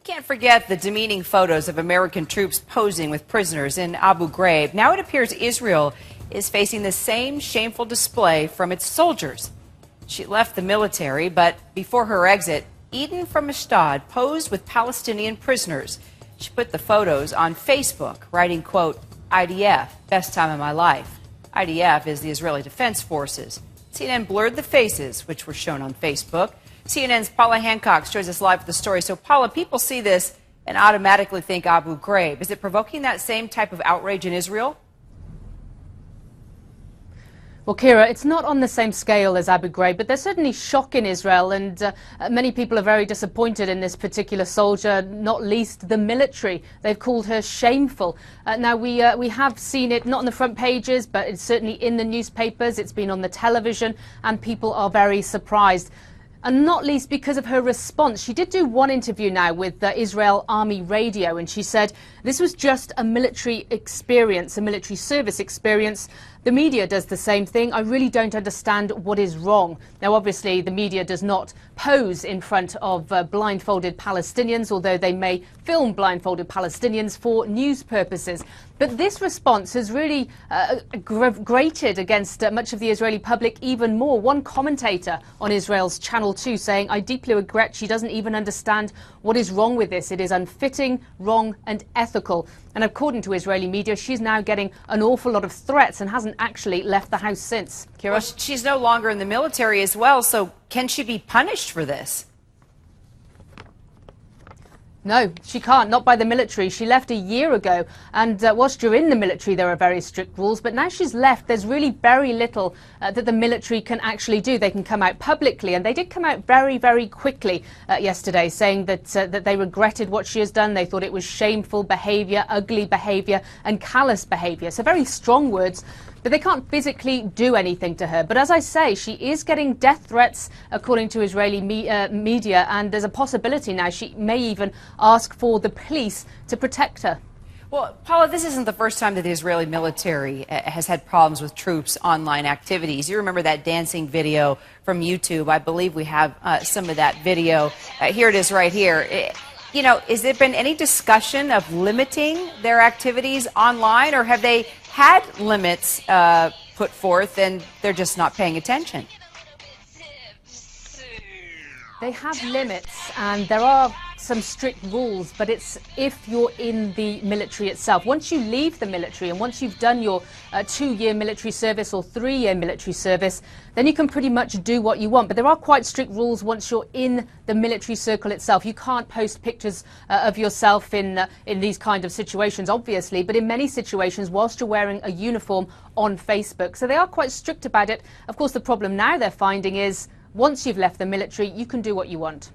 We can't forget the demeaning photos of American troops posing with prisoners in Abu Ghraib. Now it appears Israel is facing the same shameful display from its soldiers. She left the military, but before her exit, Eden from Ashdod posed with Palestinian prisoners. She put the photos on Facebook, writing, quote, IDF, best time of my life. IDF is the Israeli Defense Forces. CNN blurred the faces, which were shown on Facebook. CNN's Paula Hancocks joins us live with the story. So, Paula, people see this and automatically think Abu Ghraib. Is it provoking that same type of outrage in Israel? Well, Kira, it's not on the same scale as Abu Ghraib, but there's certainly shock in Israel, and many people are very disappointed in this particular soldier, not least the military. They've called her shameful. Now, we have seen it not on the front pages, but it's certainly in the newspapers. It's been on the television, and people are very surprised. And not least because of her response. She did do one interview now with the Israel Army Radio, and she said this was just a military experience, a military service experience. The media does the same thing. I really don't understand what is wrong. Now, obviously, the media does not pose in front of blindfolded Palestinians, although they may film blindfolded Palestinians for news purposes. But this response has really grated against much of the Israeli public even more. One commentator on Israel's Channel 2 saying, I deeply regret she doesn't even understand what is wrong with this. It is unfitting, wrong and ethical. And according to Israeli media, she's now getting an awful lot of threats and hasn't actually left the house since. Kira? Well, she's no longer in the military as well, so can she be punished for this? No, she can't, not by the military. She left a year ago, and whilst you're in the military there are very strict rules, but now she's left, there's really very little that the military can actually do. They can come out publicly, and they did come out very, very quickly yesterday, saying that that they regretted what she has done. They thought it was shameful behaviour, ugly behaviour and callous behaviour. So very strong words. But they can't physically do anything to her. But as I say, she is getting death threats, according to Israeli media, and there's a possibility now she may even ask for the police to protect her. Well, Paula, this isn't the first time that the Israeli military has had problems with troops' online activities. You remember that dancing video from YouTube. I believe we have some of that video. Here it is right here. You know, has there been any discussion of limiting their activities online, or have they had limits put forth and they're just not paying attention? They have limits, and there are some strict rules, but it's if you're in the military itself. Once you leave the military and once you've done your 2-year military service or 3-year military service, then you can pretty much do what you want. But there are quite strict rules once you're in the military circle itself. You can't post pictures of yourself in these kind of situations, obviously, but in many situations whilst you're wearing a uniform on Facebook. So they are quite strict about it. Of course, the problem now they're finding is once you've left the military, you can do what you want.